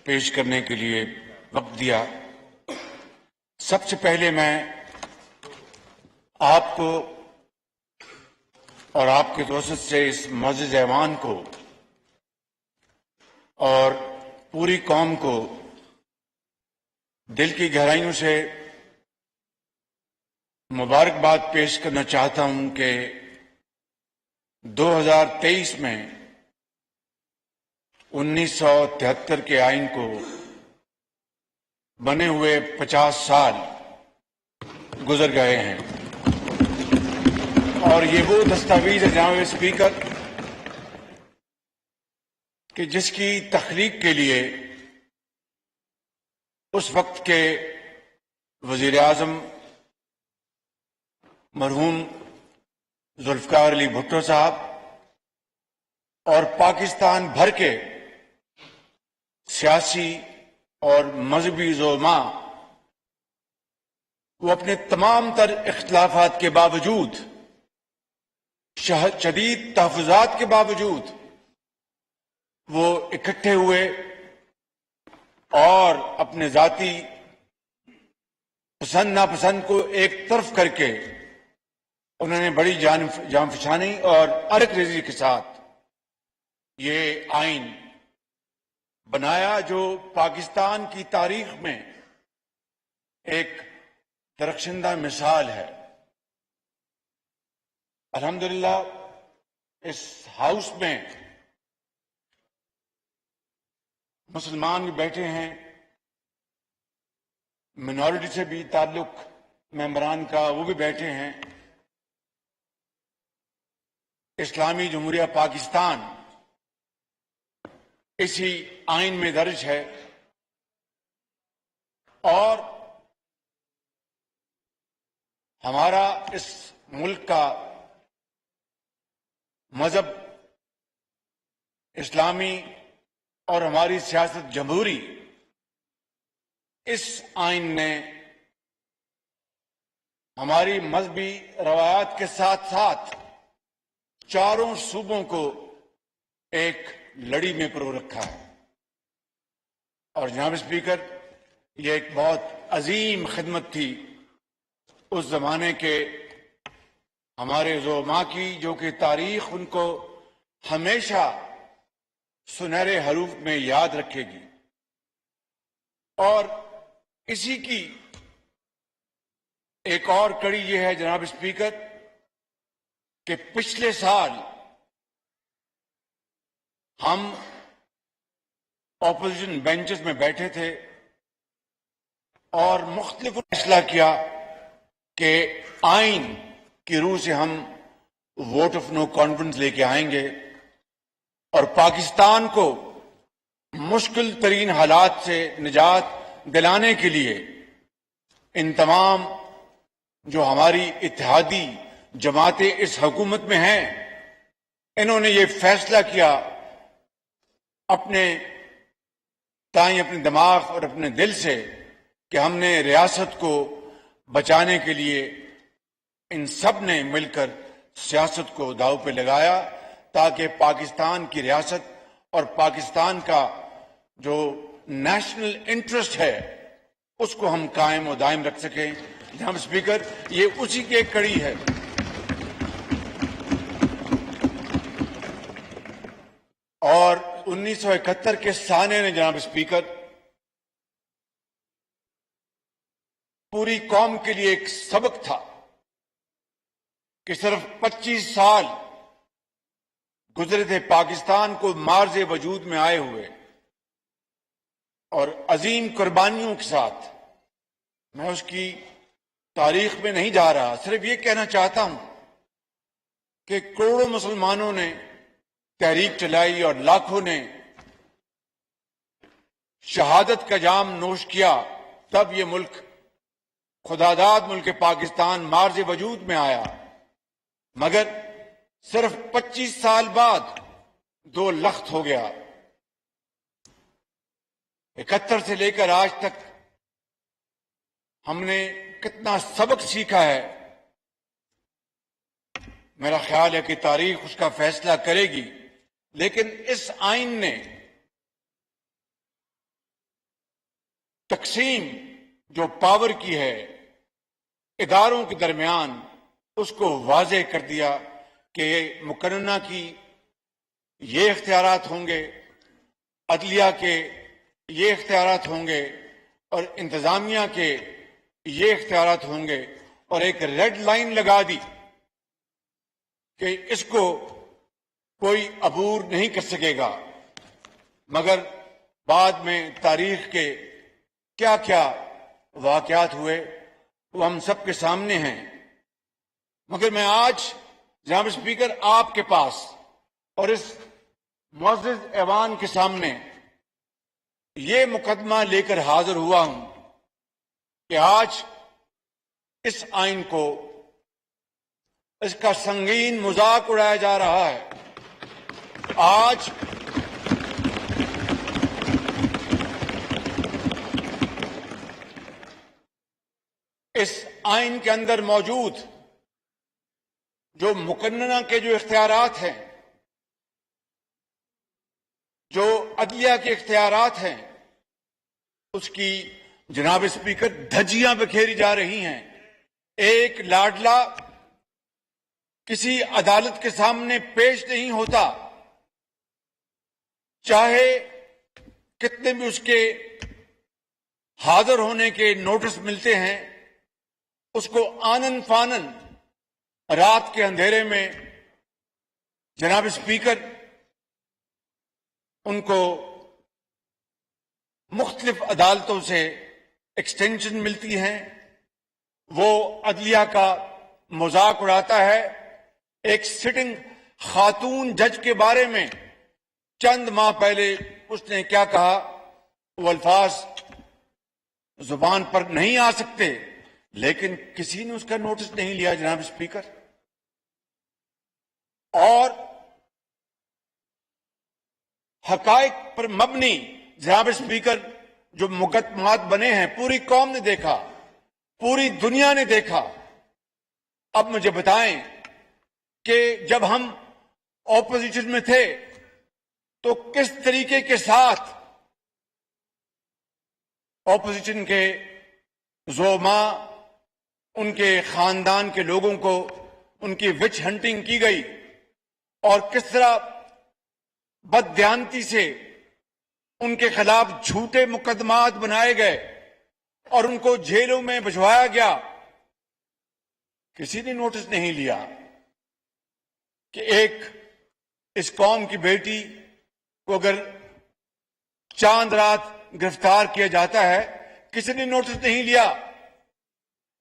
پیش کرنے کے لیے وقت دیا۔ سب سے پہلے میں آپ کو اور آپ کے توسط سے اس معزز ایوان کو اور پوری قوم کو دل کی گہرائیوں سے مبارکباد پیش کرنا چاہتا ہوں کہ 2023 میں 1973 کے آئین کو بنے ہوئے 50 سال گزر گئے ہیں، اور یہ وہ دستاویز ہے جناب اسپیکر کہ جس کی تخلیق کے لیے اس وقت کے وزیر اعظم مرحوم ذوالفقار علی بھٹو صاحب اور پاکستان بھر کے سیاسی اور مذہبی علماء وہ اپنے تمام تر اختلافات کے باوجود، شدید تحفظات کے باوجود وہ اکٹھے ہوئے اور اپنے ذاتی پسند ناپسند کو ایک طرف کر کے انہوں نے بڑی جان فشانی اور عرق ریزی کے ساتھ یہ آئین بنایا جو پاکستان کی تاریخ میں ایک درخشندہ مثال ہے۔ الحمدللہ اس ہاؤس میں مسلمان بھی بیٹھے ہیں، منورٹی سے بھی تعلق ممبران کا وہ بھی بیٹھے ہیں۔ اسلامی جمہوریہ پاکستان اسی آئین میں درج ہے، اور ہمارا اس ملک کا مذہب اسلامی اور ہماری سیاست جمہوری، اس آئین نے ہماری مذہبی روایات کے ساتھ ساتھ چاروں صوبوں کو ایک لڑی میں پرو رکھا ہے۔ اور جناب اسپیکر، یہ ایک بہت عظیم خدمت تھی اس زمانے کے ہمارے علماء کی، جو کہ تاریخ ان کو ہمیشہ سنہرے حروف میں یاد رکھے گی۔ اور اسی کی ایک اور کڑی یہ ہے جناب اسپیکر کہ پچھلے سال ہم اپوزیشن بینچز میں بیٹھے تھے اور مختلف فیصلہ کیا کہ آئین کی روح سے ہم ووٹ آف نو کانفیڈنس لے کے آئیں گے اور پاکستان کو مشکل ترین حالات سے نجات دلانے کے لیے ان تمام جو ہماری اتحادی جماعتیں اس حکومت میں ہیں، انہوں نے یہ فیصلہ کیا اپنے تائیں، اپنے دماغ اور اپنے دل سے، کہ ہم نے ریاست کو بچانے کے لیے ان سب نے مل کر سیاست کو داؤ پہ لگایا تاکہ پاکستان کی ریاست اور پاکستان کا جو نیشنل انٹرسٹ ہے اس کو ہم قائم و دائم رکھ سکیں۔ جناب اسپیکر، یہ اسی کی ایک کڑی ہے۔ اور 1971 کے سانے نے جناب اسپیکر پوری قوم کے لیے ایک سبق تھا کہ صرف 25 سال گزرے تھے پاکستان کو مارز وجود میں آئے ہوئے، اور عظیم قربانیوں کے ساتھ۔ میں اس کی تاریخ میں نہیں جا رہا، صرف یہ کہنا چاہتا ہوں کہ کروڑوں مسلمانوں نے تحریک چلائی اور لاکھوں نے شہادت کا جام نوش کیا، تب یہ ملک خداداد ملک پاکستان مارز وجود میں آیا۔ مگر صرف 25 سال بعد 2 لخت ہو گیا۔ 71 سے لے کر آج تک ہم نے کتنا سبق سیکھا ہے، میرا خیال ہے کہ تاریخ اس کا فیصلہ کرے گی۔ لیکن اس آئین نے تقسیم جو پاور کی ہے اداروں کے درمیان، اس کو واضح کر دیا کہ مقننہ کی یہ اختیارات ہوں گے، عدلیہ کے یہ اختیارات ہوں گے اور انتظامیہ کے یہ اختیارات ہوں گے، اور ایک ریڈ لائن لگا دی کہ اس کو کوئی عبور نہیں کر سکے گا۔ مگر بعد میں تاریخ کے کیا کیا واقعات ہوئے وہ ہم سب کے سامنے ہیں۔ مگر میں آج جناب اسپیکر آپ کے پاس اور اس معزز ایوان کے سامنے یہ مقدمہ لے کر حاضر ہوا ہوں کہ آج اس آئین کو، اس کا سنگین مذاق اڑایا جا رہا ہے۔ آج اس آئین کے اندر موجود جو مقننہ کے جو اختیارات ہیں، جو عدلیہ کے اختیارات ہیں، اس کی جناب اسپیکر دھجیاں بکھیری جا رہی ہیں۔ ایک لاڈلا کسی عدالت کے سامنے پیش نہیں ہوتا، چاہے کتنے بھی اس کے حاضر ہونے کے نوٹس ملتے ہیں، اس کو آنن فانن رات کے اندھیرے میں جناب اسپیکر ان کو مختلف عدالتوں سے ایکسٹینشن ملتی ہیں، وہ عدلیہ کا مذاق اڑاتا ہے۔ ایک سٹنگ خاتون جج کے بارے میں چند ماہ پہلے اس نے کیا کہا، وہ الفاظ زبان پر نہیں آ سکتے، لیکن کسی نے اس کا نوٹس نہیں لیا جناب اسپیکر۔ اور حقائق پر مبنی جناب اسپیکر جو مقدمات بنے ہیں، پوری قوم نے دیکھا، پوری دنیا نے دیکھا۔ اب مجھے بتائیں کہ جب ہم اپوزیشن میں تھے تو کس طریقے کے ساتھ اپوزیشن کے زعماء، ان کے خاندان کے لوگوں کو ان کی وچ ہنٹنگ کی گئی، اور کس طرح بددیانتی سے ان کے خلاف جھوٹے مقدمات بنائے گئے اور ان کو جیلوں میں بھجوایا گیا۔ کسی نے نوٹس نہیں لیا کہ ایک اس قوم کی بیٹی کو اگر چاند رات گرفتار کیا جاتا ہے، کسی نے نوٹس نہیں لیا۔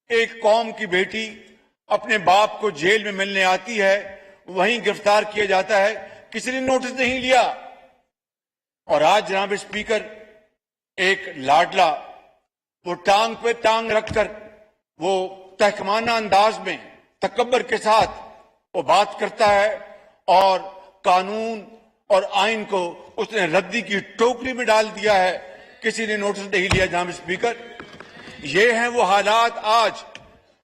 ایک قوم کی بیٹی اپنے باپ کو جیل میں ملنے آتی ہے، وہیں گرفتار کیا جاتا ہے، کسی نے نوٹس نہیں لیا۔ اور آج جناب اسپیکر ایک لاڈلا وہ ٹانگ پہ ٹانگ رکھ کر وہ تحکمانہ انداز میں تکبر کے ساتھ وہ بات کرتا ہے، اور قانون اور آئین کو اس نے ردی کی ٹوکری میں ڈال دیا ہے، کسی نے نوٹس نہیں لیا جناب اسپیکر۔ یہ ہیں وہ حالات آج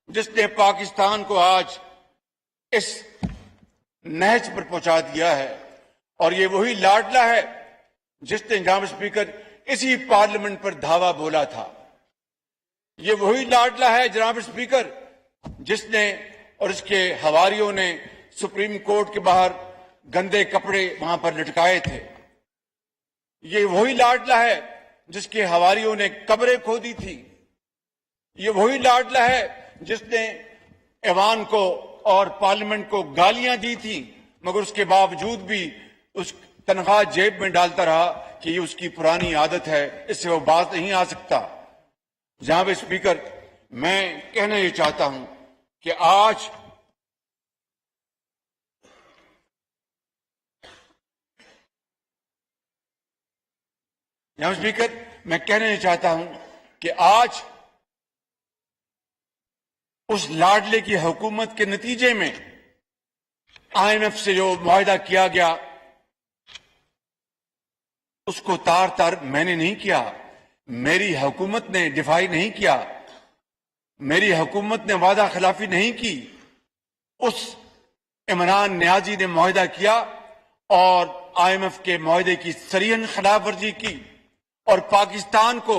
جس نے پاکستان کو آج اس نہج پر پہنچا دیا ہے۔ اور یہ وہی لاڈلا ہے جس نے جناب اسپیکر اسی پارلیمنٹ پر دھاوا بولا تھا۔ یہ وہی لاڈلا ہے جناب اسپیکر جس نے اور اس کے حواریوں نے سپریم کورٹ کے باہر گندے کپڑے وہاں پر لٹکائے تھے۔ یہ وہی لاڈلا ہے جس کے حواریوں نے قبریں کھودی تھی۔ یہ وہی لاڈلا ہے جس نے ایوان کو اور پارلیمنٹ کو گالیاں دی تھی، مگر اس کے باوجود بھی اس تنخواہ جیب میں ڈالتا رہا کہ یہ اس کی پرانی عادت ہے، اس سے وہ باز نہیں آ سکتا۔ جناب اسپیکر، میں کہنا یہ چاہتا ہوں کہ آج جناب اسپیکر میں کہنا یہ چاہتا ہوں کہ آج اس لاڈلے کی حکومت کے نتیجے میں IMF سے جو معاہدہ کیا گیا اس کو تار تار میں نے نہیں کیا، میری حکومت نے دفاعی نہیں کیا، میری حکومت نے وعدہ خلافی نہیں کی۔ اس عمران نیازی نے معاہدہ کیا اور IMF کے معاہدے کی صریحاً خلاف ورزی کی، اور پاکستان کو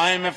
IMF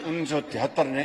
1973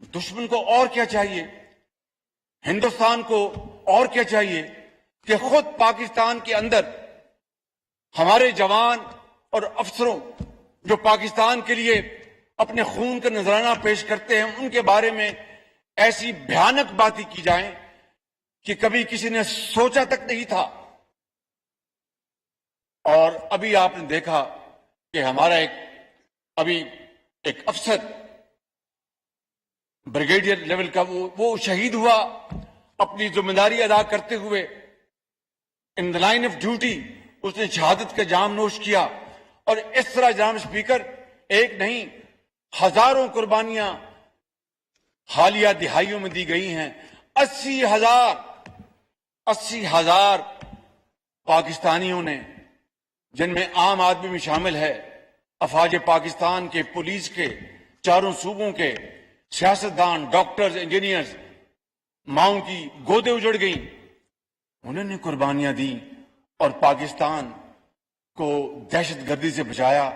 دشمن کو اور کیا چاہیے، ہندوستان کو اور کیا چاہیے کہ خود پاکستان کے اندر ہمارے جوان اور افسروں جو پاکستان کے لیے اپنے خون کا نذرانہ پیش کرتے ہیں، ان کے بارے میں ایسی بھیانک باتیں کی جائیں کہ کبھی کسی نے سوچا تک نہیں تھا۔ اور ابھی آپ نے دیکھا کہ ہمارا ایک افسر بریگیڈیئر لیول کا وہ شہید ہوا اپنی ذمہ داری ادا کرتے ہوئے، ان دا لائن آف ڈیوٹی اس نے شہادت کا جام نوش کیا۔ اور اس طرح جناب اسپیکر ایک نہیں ہزاروں قربانیاں حالیہ دہائیوں میں دی گئی ہیں۔ 80,000 پاکستانیوں نے، جن میں عام آدمی بھی شامل ہے، افواج پاکستان کے، پولیس کے، چاروں صوبوں کے سیاستدان، ڈاکٹرز، انجینئرز، ماؤں کی گودیں اجڑ گئیں، انہوں نے قربانیاں دی اور پاکستان کو دہشت گردی سے بچایا۔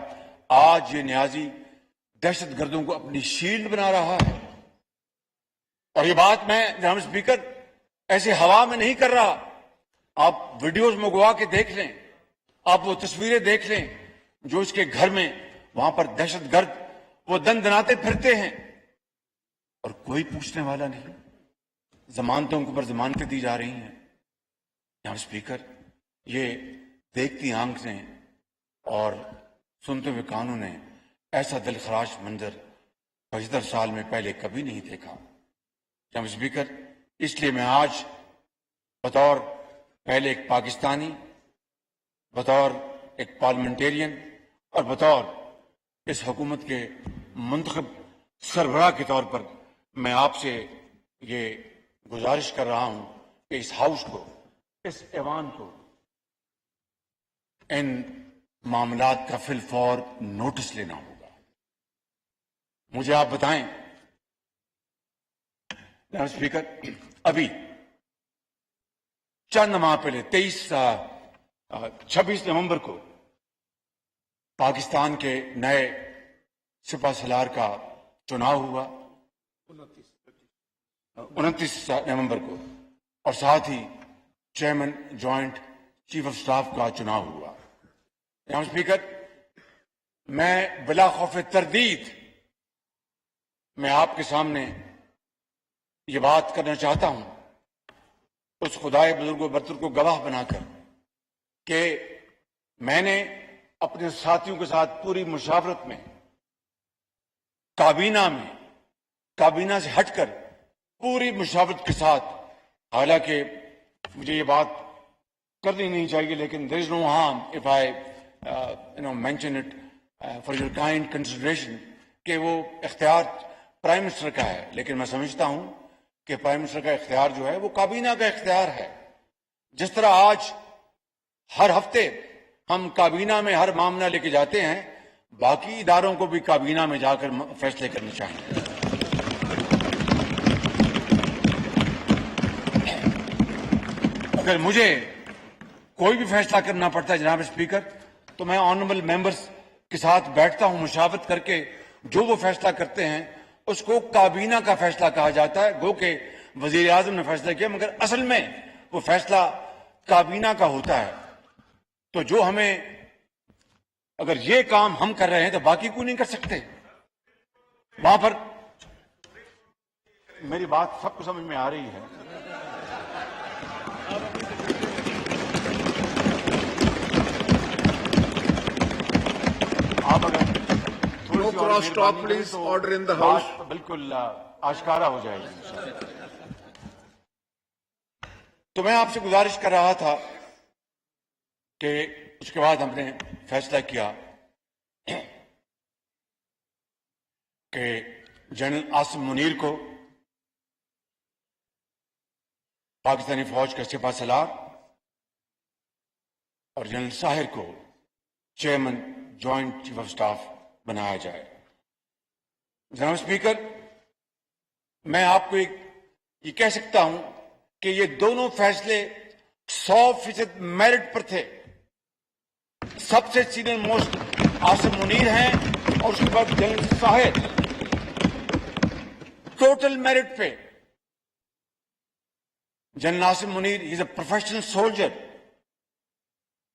آج یہ نیازی دہشت گردوں کو اپنی شیلڈ بنا رہا ہے۔ اور یہ بات میں جناب اسپیکر ایسے ہوا میں نہیں کر رہا، آپ ویڈیوز منگوا کے دیکھ لیں، آپ وہ تصویریں دیکھ لیں جو اس کے گھر میں وہاں پر دہشت گرد وہ دن دناتے پھرتے ہیں اور کوئی پوچھنے والا نہیں، ضمانتوں کے اوپر ضمانتیں دی جا رہی ہیں۔ جناب اسپیکر یہ دیکھتی آنکھ نے اور سنتے ہوئے کانوں نے ایسا دلخراش منظر 75 سال میں پہلے کبھی نہیں دیکھا۔ جناب اسپیکر اس لیے میں آج بطور پہلے ایک پاکستانی، بطور ایک پارلیمنٹیرین اور بطور اس حکومت کے منتخب سربراہ کے طور پر میں آپ سے یہ گزارش کر رہا ہوں کہ اس ہاؤس کو، اس ایوان کو ان معاملات کا فی الفور نوٹس لینا ہوگا۔ مجھے آپ بتائیں جناب اسپیکر، ابھی چند ماہ پہلے 26 نومبر کو پاکستان کے نئے سپہ سالار کا چناؤ ہوا، 29 نومبر کو، اور ساتھ ہی chairman joint chief of staff کا چناؤ ہوا۔ جناب اسپیکر میں بلا خوف تردید میں آپ کے سامنے یہ بات کرنا چاہتا ہوں، اس خدائے بزرگ و برتر کو گواہ بنا کر، کہ میں نے اپنے ساتھیوں کے ساتھ پوری مشاورت میں کابینہ سے ہٹ کر پوری مشاورت کے ساتھ، حالانکہ مجھے یہ بات کرنی نہیں چاہیے لیکن there is no harm if I mention it for your kind consideration، کہ وہ اختیار پرائم منسٹر کا ہے، لیکن میں سمجھتا ہوں کہ پرائم منسٹر کا اختیار جو ہے وہ کابینہ کا اختیار ہے۔ جس طرح آج ہر ہفتے ہم کابینہ میں ہر معاملہ لے کے جاتے ہیں، باقی اداروں کو بھی کابینہ میں جا کر فیصلے کرنے چاہیے۔ اگر مجھے کوئی بھی فیصلہ کرنا پڑتا ہے جناب اسپیکر، تو میں آنریبل ممبرز کے ساتھ بیٹھتا ہوں، مشاورت کر کے جو وہ فیصلہ کرتے ہیں اس کو کابینہ کا فیصلہ کہا جاتا ہے۔ گو کہ وزیر اعظم نے فیصلہ کیا، مگر اصل میں وہ فیصلہ کابینہ کا ہوتا ہے۔ تو جو ہمیں، اگر یہ کام ہم کر رہے ہیں تو باقی کوئی نہیں کر سکتے۔ وہاں پر میری بات سب کو سمجھ میں آ رہی ہے۔ آپ اگر No cross talk, please. Order in the house. بالکل آشکارا ہو جائے گی۔ تو میں آپ سے گزارش کر رہا تھا کہ اس کے بعد ہم نے فیصلہ کیا کہ جنرل عاصم منیر کو پاکستانی فوج کا سپہ سالار اور جنرل ساحر کو chairman joint chief of staff بنایا جائے۔ جناب اسپیکر میں آپ کو یہ کہہ سکتا ہوں کہ یہ دونوں فیصلے 100% میرٹ پر تھے۔ سب سے سینئر موسٹ عاصم منیر ہیں اور اس کے بعد جنرل ساحر۔ ٹوٹل میرٹ پہ. General Nasir Munir is a professional soldier,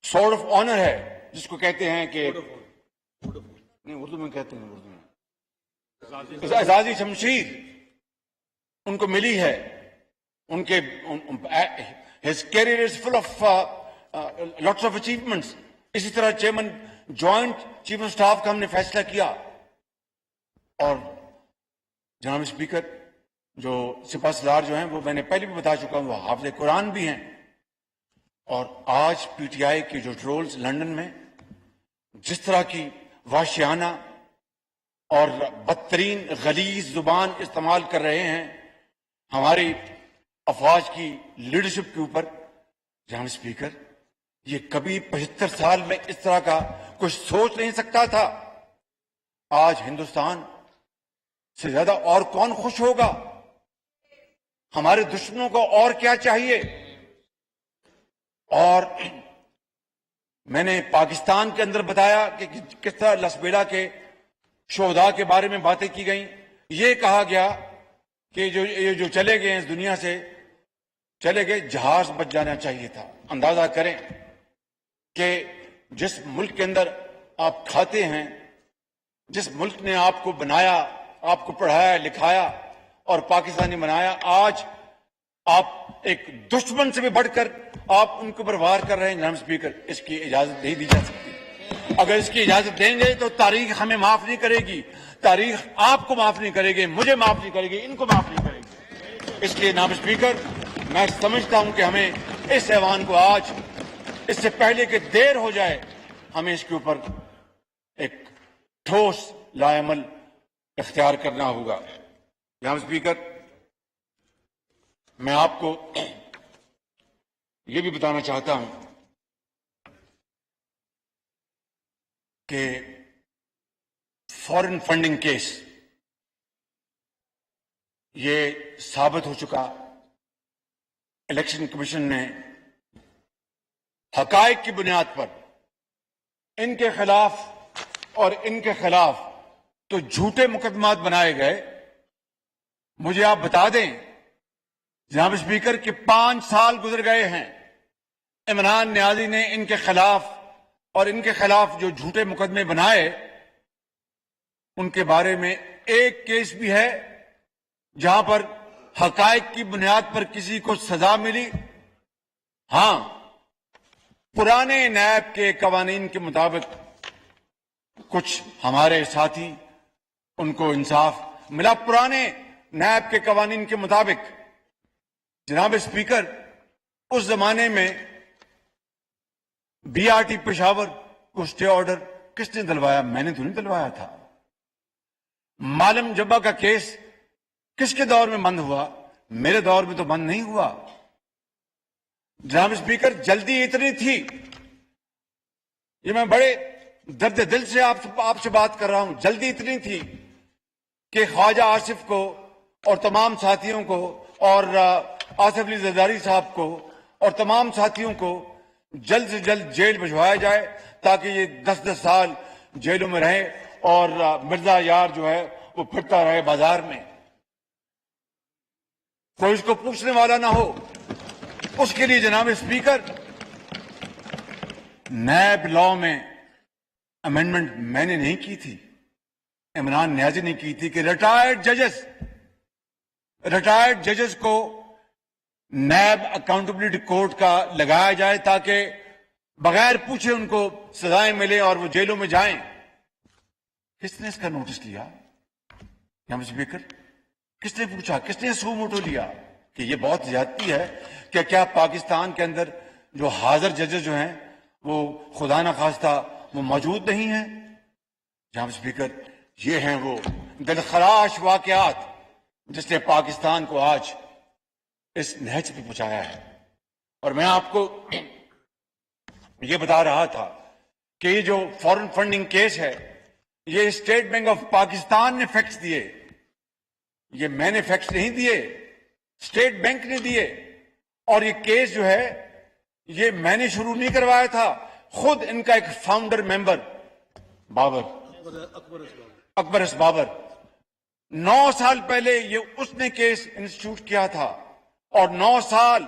sword of honour ہے جس کو کہتے ہیں کہ نہیں اردو میں کہتے ہیں, اردو میں اعزازی شمشیر ان کو ملی ہے. ان کے his career is full of lots of achievements. اسی طرح chairman joint chief of staff کا ہم نے فیصلہ کیا. اور جناب اسپیکر, جو سپاہ سالار جو ہیں وہ میں نے پہلے بھی بتا چکا ہوں وہ حافظ قرآن بھی ہیں. اور آج پی ٹی آئی کے جو ٹرولز لندن میں جس طرح کی وحشیانہ اور بدترین غلیظ زبان استعمال کر رہے ہیں ہماری افواج کی لیڈرشپ کے اوپر, جناب اسپیکر یہ کبھی 75 سال میں اس طرح کا کچھ سوچ نہیں سکتا تھا. آج ہندوستان سے زیادہ اور کون خوش ہوگا؟ ہمارے دشمنوں کو اور کیا چاہیے؟ اور میں نے پاکستان کے اندر بتایا کہ کس طرح لسبیڑا کے شہداء کے بارے میں باتیں کی گئیں. یہ کہا گیا کہ یہ جو چلے گئے اس دنیا سے چلے گئے, جہاز بچ جانا چاہیے تھا. اندازہ کریں کہ جس ملک کے اندر آپ کھاتے ہیں, جس ملک نے آپ کو بنایا, آپ کو پڑھایا لکھایا اور پاکستانی بنایا, آج آپ ایک دشمن سے بھی بڑھ کر آپ ان کو وار کر رہے ہیں. جناب اسپیکر اس کی اجازت نہیں دی جا سکتی. اگر اس کی اجازت دیں گے تو تاریخ ہمیں معاف نہیں کرے گی, تاریخ آپ کو معاف نہیں کرے گی, مجھے معاف نہیں کرے گی, ان کو معاف نہیں کرے گی. اس لیے جناب اسپیکر میں سمجھتا ہوں کہ ہمیں اس ایوان کو آج اس سے پہلے کہ دیر ہو جائے ہمیں اس کے اوپر ایک ٹھوس لائعمل اختیار کرنا ہوگا. جناب اسپیکر میں آپ کو یہ بھی بتانا چاہتا ہوں کہ فارن فنڈنگ کیس یہ ثابت ہو چکا. الیکشن کمیشن نے حقائق کی بنیاد پر ان کے خلاف اور ان کے خلاف تو جھوٹے مقدمات بنائے گئے. مجھے آپ بتا دیں جناب اسپیکر کہ 5 سال گزر گئے ہیں, عمران نیازی نے ان کے خلاف اور ان کے خلاف جو جھوٹے مقدمے بنائے ان کے بارے میں ایک کیس بھی ہے جہاں پر حقائق کی بنیاد پر کسی کو سزا ملی. ہاں, پرانے نیب کے قوانین کے مطابق کچھ ہمارے ساتھی ان کو انصاف ملا. پرانے نیب کے قوانین کے مطابق جناب اسپیکر اس زمانے میں بی آر ٹی پشاور کو اسٹے آرڈر کس نے دلوایا؟ میں نے تو نہیں دلوایا تھا. معلم جبا کا کیس کس کے دور میں بند ہوا؟ میرے دور میں تو بند نہیں ہوا. جناب اسپیکر جلدی اتنی تھی, یہ میں بڑے درد دل سے آپ سے بات کر رہا ہوں, جلدی اتنی تھی کہ خواجہ آصف کو اور تمام ساتھیوں کو اور آصف علی زرداری صاحب کو اور تمام ساتھیوں کو جلد سے جلد جیل بھجوایا جائے تاکہ یہ 10 سال جیلوں میں رہے اور مرزا یار جو ہے وہ پھرتا رہے بازار میں, کوئی اس کو پوچھنے والا نہ ہو. اس کے لیے جناب اسپیکر نیب لا میں امینڈمنٹ میں نے نہیں کی تھی, عمران نیازی نے کی تھی کہ ریٹائرڈ ججز کو نیب اکاؤنٹیبلٹی کوڈ کا لگایا جائے تاکہ بغیر پوچھے ان کو سزائیں ملے اور وہ جیلوں میں جائیں. کس نے اس کا نوٹس لیا؟ جناب اسپیکر کس نے پوچھا, کس نے سو موٹو لیا کہ یہ بہت زیادتی ہے؟ کہ کیا پاکستان کے اندر جو حاضر ججز جو ہیں وہ خدا نہ خواستہ وہ موجود نہیں ہیں؟ جناب اسپیکر یہ ہیں وہ دلخراش واقعات جس نے پاکستان کو آج اس نہج پہ پہنچایا ہے. اور میں آپ کو یہ بتا رہا تھا کہ یہ جو فارن فنڈنگ کیس ہے یہ اسٹیٹ بینک آف پاکستان نے فیکٹس دیے, یہ میں نے فیکٹس نہیں دیے, اسٹیٹ بینک نے دیے. اور یہ کیس جو ہے یہ میں نے شروع نہیں کروایا تھا, خود ان کا ایک فاؤنڈر ممبر اکبر اس بابر 9 سال پہلے یہ اس نے کیس انسٹیٹیوٹ کیا تھا اور 9 سال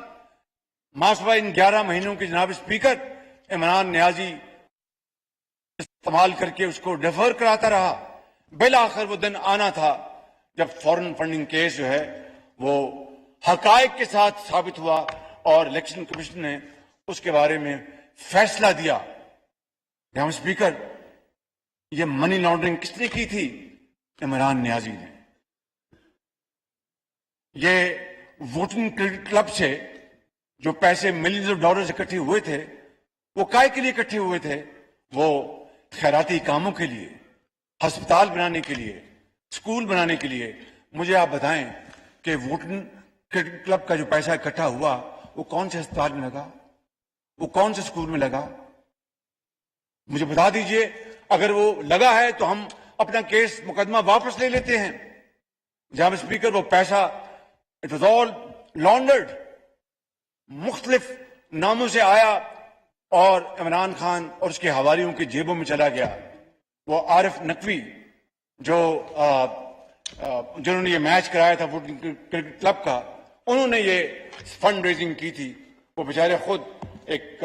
ماسوا ان 11 مہینوں کے جناب اسپیکر عمران نیازی استعمال کر کے اس کو ڈیفر کراتا رہا. بالآخر وہ دن آنا تھا جب فورن فنڈنگ کیس جو ہے وہ حقائق کے ساتھ ثابت ہوا اور الیکشن کمیشن نے اس کے بارے میں فیصلہ دیا. جناب اسپیکر، یہ منی لانڈرنگ کس نے کی تھی؟ عمران نیازی نے. یہ ووٹنگ کریڈٹ کلب سے جو پیسے ملینز آف ڈالرز اکٹھے ہوئے تھے وہ کائے کے لیے اکٹھے ہوئے تھے؟ وہ خیراتی کاموں کے لیے، ہسپتال بنانے کے لیے، اسکول بنانے کے لیے. مجھے آپ بتائیں کہ ووٹنگ کریڈٹ کلب کا جو پیسہ اکٹھا ہوا وہ کون سے ہسپتال میں لگا؟ وہ کون سے اسکول میں لگا؟ مجھے بتا دیجئے. اگر وہ لگا ہے تو ہم اپنا کیس مقدمہ واپس لے لیتے ہیں. جناب اسپیکر، وہ پیسہ اٹ واز آل لانڈرڈ، مختلف ناموں سے آیا اور عمران خان اور اس کے حواریوں کی جیبوں میں چلا گیا. وہ عارف نقوی جنہوں نے یہ میچ کرایا تھا ووٹنگ کرکٹ کلب کا، انہوں نے یہ فنڈ ریزنگ کی تھی. وہ بیچارے خود ایک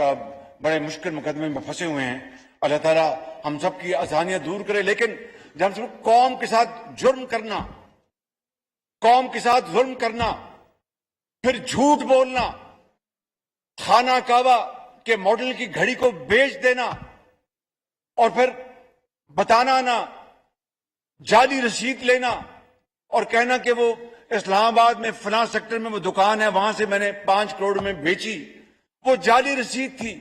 بڑے مشکل مقدمے میں پھنسے ہوئے ہیں. اللہ تعالیٰ ہم سب کی آسانیاں دور کرے. لیکن جب ہم قوم کے ساتھ جرم کرنا، قوم کے ساتھ ظلم کرنا، پھر جھوٹ بولنا، خانہ کعبہ کے ماڈل کی گھڑی کو بیچ دینا اور پھر بتانا نہ، جعلی رسید لینا اور کہنا کہ وہ اسلام آباد میں فلاں سیکٹر میں وہ دکان ہے، وہاں سے میں نے 5 کروڑ میں بیچی، وہ جعلی رسید تھی،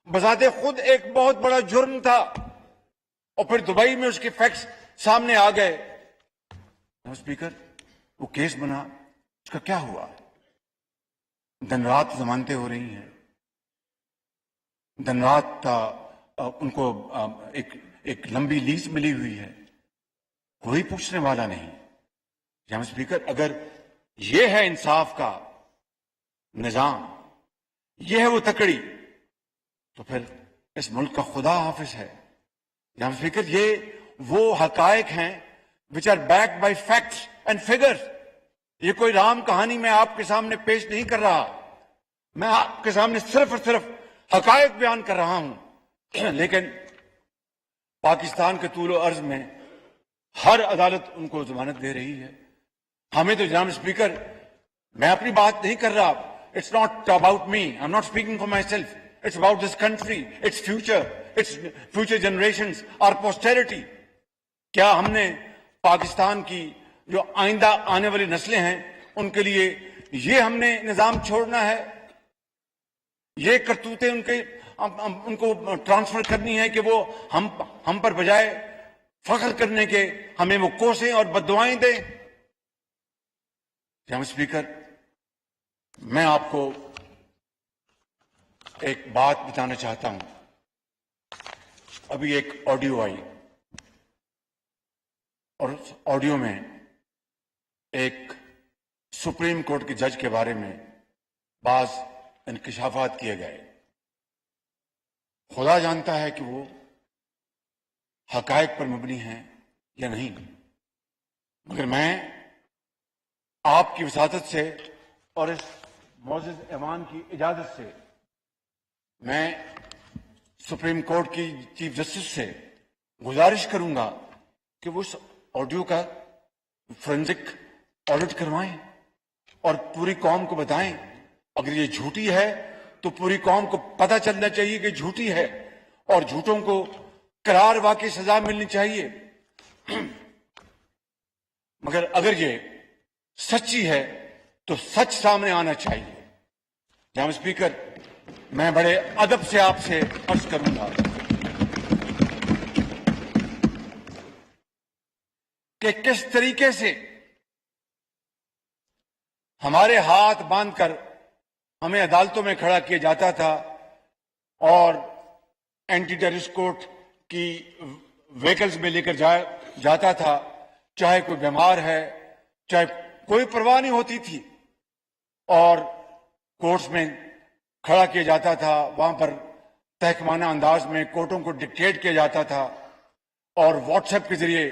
بذات خود ایک بہت بڑا جرم تھا. اور پھر دبئی میں اس کے فیکٹس سامنے آ گئے. اسپیکر، وہ کیس بنا، اس کا کیا ہوا؟ دن رات ضمانتیں ہو رہی ہیں، دن رات ان کو ایک لمبی لیز ملی ہوئی ہے، کوئی پوچھنے والا نہیں. جناب اسپیکر، اگر یہ ہے انصاف کا نظام، یہ ہے وہ تکڑی، تو پھر اس ملک کا خدا حافظ ہے. جناب اسپیکر، یہ وہ حقائق ہیں which are backed by facts and figures. یہ کوئی رام کہانی میں آپ کے سامنے پیش نہیں کر رہا، میں آپ کے سامنے صرف اور صرف حقائق بیان کر رہا ہوں. لیکن پاکستان کے طول و عرض میں ہر عدالت ان کو ضمانت دے رہی ہے. ہمیں تو جناب اسپیکر، میں اپنی بات نہیں کر رہا، it's not about me, I am not speaking for myself, it's about this country, its future generations اور پوسٹیرٹی. کیا ہم نے پاکستان کی جو آئندہ آنے والی نسلیں ہیں ان کے لیے یہ ہم نے نظام چھوڑنا ہے؟ یہ کرتوتیں ان کو ٹرانسفر کرنی ہے کہ وہ ہم پر بجائے فخر کرنے کے ہمیں وہ کوسیں اور بددعائیں دیں؟ جناب اسپیکر، میں آپ کو ایک بات بتانا چاہتا ہوں. ابھی ایک آڈیو آئی اور اس آڈیو میں ایک سپریم کورٹ کے جج کے بارے میں بعض انکشافات کیے گئے. خدا جانتا ہے کہ وہ حقائق پر مبنی ہیں یا نہیں، مگر میں آپ کی وساطت سے اور اس معزز ایوان کی اجازت سے میں سپریم کورٹ کی چیف جسٹس سے گزارش کروں گا کہ وہ اس آڈیو کا فورینزک آڈٹ کروائیں اور پوری قوم کو بتائیں. اگر یہ جھوٹی ہے تو پوری قوم کو پتہ چلنا چاہیے کہ جھوٹی ہے اور جھوٹوں کو قرار واقعی سزا ملنی چاہیے. مگر اگر یہ سچی ہے تو سچ سامنے آنا چاہیے. جناب اسپیکر، میں بڑے ادب سے آپ سے عرض کروں گا کہ کس طریقے سے ہمارے ہاتھ باندھ کر ہمیں عدالتوں میں کھڑا کیا جاتا تھا اور اینٹی ٹیررسٹ کورٹ کی وہیکلز میں لے کر جاتا تھا. چاہے کوئی بیمار ہے، چاہے کوئی پرواہ نہیں ہوتی تھی، اور کورٹس میں کھڑا کیا جاتا تھا. وہاں پر تحکمانہ انداز میں کورٹوں کو ڈکٹیٹ کیا جاتا تھا اور واٹس ایپ کے ذریعے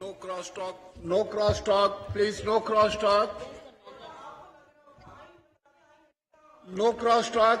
No cross talk. No cross talk. Please, no cross talk. No cross talk.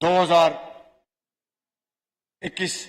2021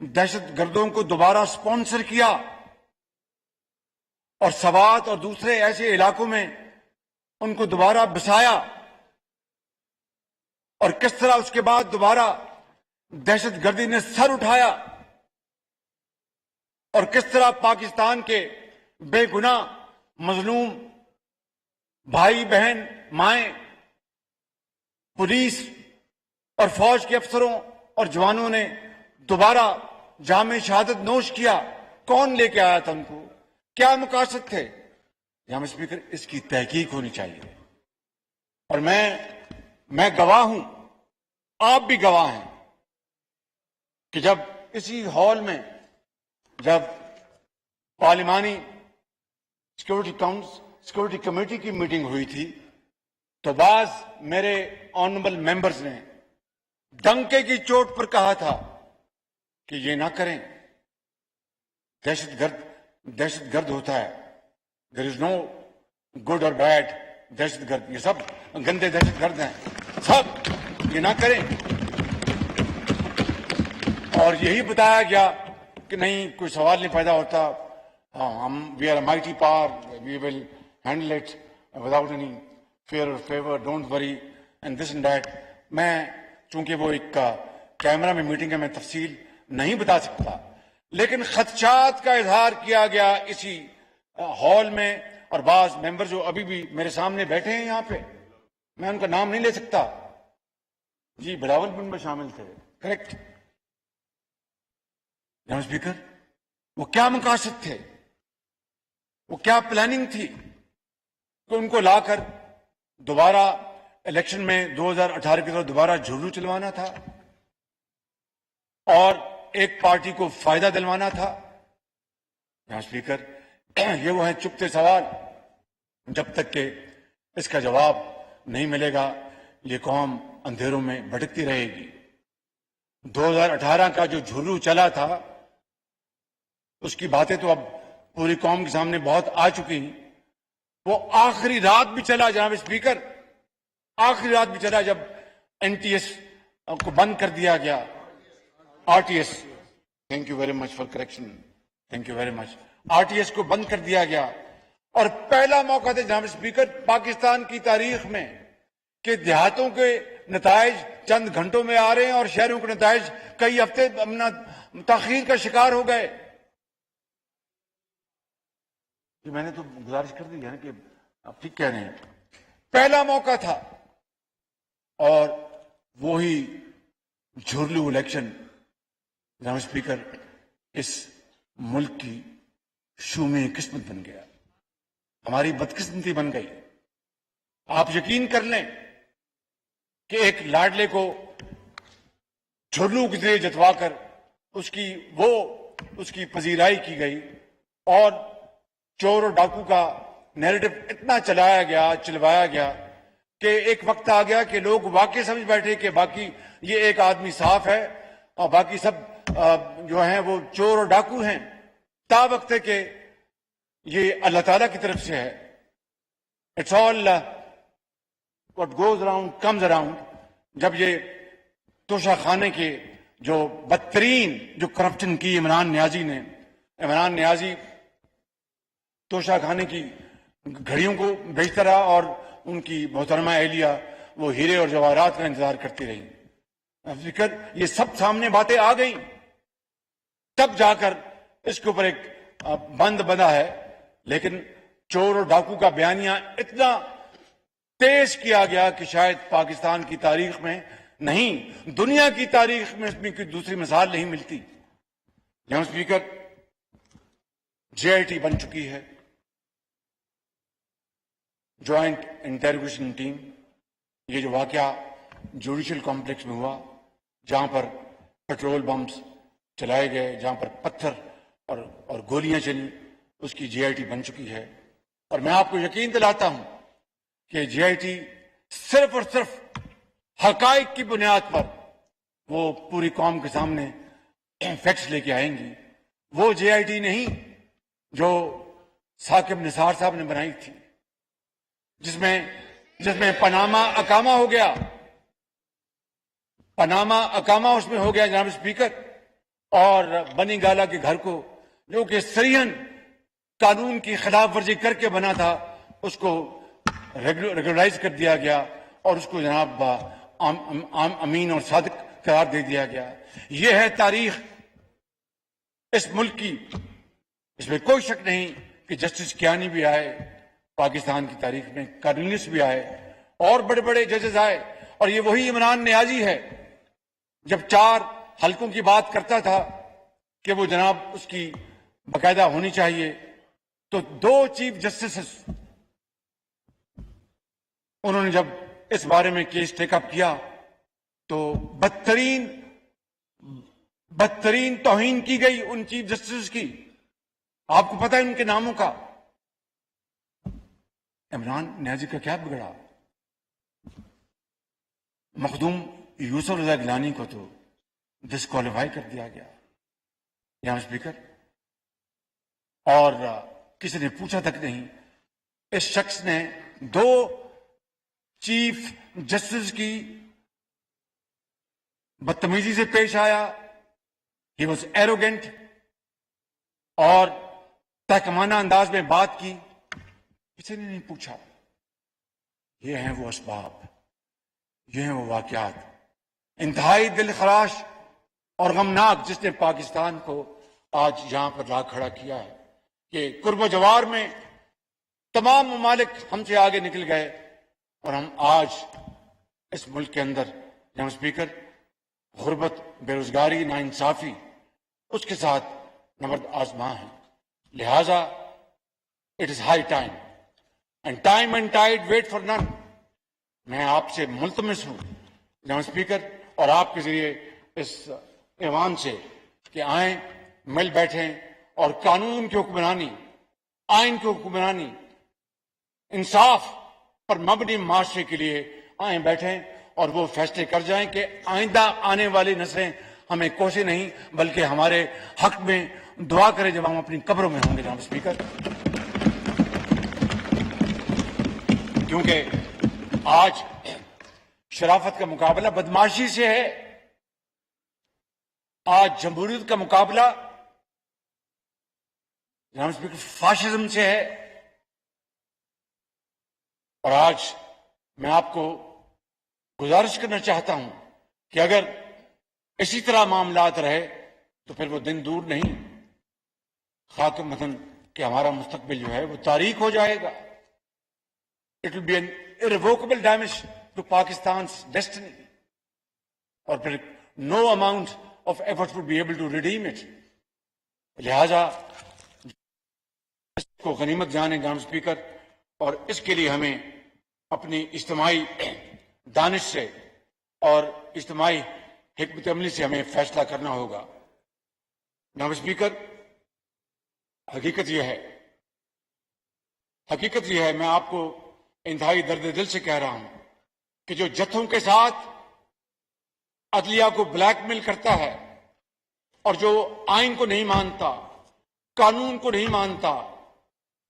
دہشت گردوں کو دوبارہ سپانسر کیا اور سوات اور دوسرے ایسے علاقوں میں ان کو دوبارہ بسایا، اور کس طرح اس کے بعد دوبارہ دہشت گردی نے سر اٹھایا، اور کس طرح پاکستان کے بے گناہ مظلوم بھائی بہن مائیں، پولیس اور فوج کے افسروں اور جوانوں نے دوبارہ جام شہادت نوش کیا۔ کون لے کے آیا تھا ان کو؟ کیا مقاصد تھے؟ جناب اسپیکر، اس کی تحقیق ہونی چاہیے، اور میں گواہ ہوں، آپ بھی گواہ ہیں کہ جب اسی ہال میں جب پارلیمانی سیکورٹی کمیٹی کی میٹنگ ہوئی تھی تو بعض میرے آنریبل ممبرز نے ڈنکے کی چوٹ پر کہا تھا کہ یہ نہ کریں، دہشت گرد ہوتا ہے، دیر از نو گڈ اور بیڈ دہشت گرد، یہ سب گندے دہشت گرد ہیں، سب یہ نہ کریں۔ اور یہی بتایا گیا کہ نہیں، کوئی سوال نہیں پیدا ہوتا، ہم we are a mighty power, we will handle it without any fear or favour, don't worry and this and that. میں چونکہ وہ ایک کیمرہ میں میٹنگ ہے، میں تفصیل نہیں بتا سکتا، لیکن خدشات کا اظہار کیا گیا اسی ہال میں، اور بعض ممبر جو ابھی بھی میرے سامنے بیٹھے ہیں یہاں پہ، میں ان کا نام نہیں لے سکتا، جی بلاول ممبر شامل تھے، کریکٹ۔ جناب اسپیکر، وہ کیا مقاصد تھے، وہ کیا پلاننگ تھی کہ ان کو لا کر دوبارہ الیکشن میں 2018 کی طرف دوبارہ جھولو چلوانا تھا اور ایک پارٹی کو فائدہ دلوانا تھا؟ جناب اسپیکر، یہ وہ ہیں چپتے سوال، جب تک کہ اس کا جواب نہیں ملے گا یہ قوم اندھیروں میں بھٹکتی رہے گی۔ 2018 کا جو جھولو چلا تھا اس کی باتیں تو اب پوری قوم کے سامنے بہت آ چکی ہیں، وہ آخری رات بھی چلا جناب اسپیکر، آخری رات بھی چلا جب این ٹی ایس کو بند کر دیا گیا، R T S, thank you very much for correction, thank you very much, R T S کو بند کر دیا گیا، اور پہلا موقع تھا جناب اسپیکر پاکستان کی تاریخ میں کہ دیہاتوں کے نتائج چند گھنٹوں میں آ رہے ہیں اور شہروں کے نتائج کئی ہفتے تاخیر کا شکار ہو گئے۔ میں نے تو گزارش کر دی ہے نا کہ آپ ٹھیک کہہ رہے ہیں، پہلا موقع تھا، اور وہی جھرلو الیکشن جناب اسپیکر اس ملک کی شومی قسمت بن گیا، ہماری بدقسمتی بن گئی۔ آپ یقین کر لیں کہ ایک لاڈلے کو جھرلو کے ذریعے جتوا کر اس کی پذیرائی کی گئی، اور چور اور ڈاکو کا نیریٹو اتنا چلوایا گیا کہ ایک وقت آ گیا کہ لوگ واقعی سمجھ بیٹھے کہ باقی یہ ایک آدمی صاف ہے اور باقی سب جو ہیں وہ چور اور ڈاکو ہیں، تا وقت ہے کہ یہ اللہ تعالیٰ کی طرف سے ہے۔ It's all what goes around comes around. جب یہ توشہ خانے کے جو بدترین جو کرپشن کی عمران نیازی توشہ خانے کی گھڑیوں کو بیچتا رہا اور ان کی محترمہ اہلیہ وہ ہیرے اور جواہرات کا انتظار کرتی رہی، فکر یہ سب سامنے باتیں آ گئیں، تب جا کر اس کے اوپر ایک بند بنا ہے۔ لیکن چور اور ڈاکو کا بیانیہ اتنا تیز کیا گیا کہ شاید پاکستان کی تاریخ میں نہیں، دنیا کی تاریخ میں اس میں کوئی دوسری مثال نہیں ملتی۔ جناب اسپیکر، جے آئی ٹی بن چکی ہے، جوائنٹ انٹروگیشن ٹیم۔ یہ جو واقعہ جوڈیشل کمپلیکس میں ہوا، جہاں پر پیٹرول بمز چلائے گئے، جہاں پر پتھر اور گولیاں چلی، اس کی جے آئی ٹی بن چکی ہے، اور میں آپ کو یقین دلاتا ہوں کہ جے آئی ٹی صرف اور صرف حقائق کی بنیاد پر وہ پوری قوم کے سامنے فیکٹس لے کے آئیں گی۔ وہ جے آئی ٹی نہیں جو ثاقب نثار صاحب نے بنائی تھی، جس میں پاناما اقامہ ہو گیا، پاناما اقامہ اس میں ہو گیا جناب اسپیکر، اور بنی گالا کے گھر کو، جو کہ صریحاً قانون کی خلاف ورزی کر کے بنا تھا، اس کو ریگولرائز کر دیا گیا اور اس کو جناب امین اور صادق قرار دے دیا گیا. یہ ہے تاریخ اس ملک کی. اس میں کوئی شک نہیں کہ جسٹس کیانی بھی آئے پاکستان کی تاریخ میں، کارنیلس بھی آئے اور بڑے بڑے ججز آئے، اور یہ وہی عمران نیازی ہے جب 4 حلقوں کی بات کرتا تھا کہ وہ جناب اس کی باقاعدہ ہونی چاہیے. تو 2 چیف جسٹسز انہوں نے جب اس بارے میں کیس ٹیک اپ کیا تو بدترین توہین کی گئی ان چیف جسٹس کی. آپ کو پتہ ہے ان کے ناموں کا. عمران نیازی کا کیا بگڑا؟ مخدوم یوسف رضا گیلانی کو تو ڈسکوالیفائی کر دیا گیا یہاں اسپیکر، اور کسی نے پوچھا تک نہیں. اس شخص نے 2 چیف جسٹس کی بدتمیزی سے پیش آیا. ہی واز ایروگینٹ اور تحکمانہ انداز میں بات کی. کسی نے نہیں پوچھا. یہ ہیں وہ اسباب، یہ ہیں وہ واقعات انتہائی دل خراش اور غمناک جس نے پاکستان کو آج یہاں پر لا کھڑا کیا ہے کہ قرب و جوار میں تمام ممالک ہم سے آگے نکل گئے اور ہم آج اس ملک کے اندر جناب اسپیکر غربت، بے روزگاری، ناانصافی اس کے ساتھ نبرد آزما ہیں. لہذا it is high time and time and tide wait for none. میں آپ سے ملتمس ہوں جناب اسپیکر اور آپ کے ذریعے اس ایوان سے کہ آئیں، مل بیٹھیں اور قانون کی حکمرانی، آئین کی حکمرانی، انصاف پر مبنی معاشرے کے لیے آئیں بیٹھیں اور وہ فیصلے کر جائیں کہ آئندہ آنے والی نسلیں ہمیں کوسے نہیں بلکہ ہمارے حق میں دعا کریں جب ہم اپنی قبروں میں ہوں گے جناب اسپیکر. کیونکہ آج شرافت کا مقابلہ بدماشی سے ہے، آج جمہوریت کا مقابلہ جناب اسپیکر فاشزم سے ہے. اور آج میں آپ کو گزارش کرنا چاہتا ہوں کہ اگر اسی طرح معاملات رہے تو پھر وہ دن دور نہیں، خاک وطن کہ ہمارا مستقبل جو ہے وہ تاریک ہو جائے گا. It will be an irrevocable damage to Pakistan's destiny. اور پھر no amount of effort would be able to redeem it. لہذا اس کو غنیمت جانیں جناب اسپیکر، اور اس کے لیے ہمیں اپنی اجتماعی دانش سے اور اجتماعی حکمت عملی سے ہمیں فیصلہ کرنا ہوگا. جناب اسپیکر، حقیقت یہ ہے، میں آپ کو انتہائی درد دل سے کہہ رہا ہوں کہ جو جتھوں کے ساتھ عدلیہ کو بلیک میل کرتا ہے اور جو آئین کو نہیں مانتا، قانون کو نہیں مانتا،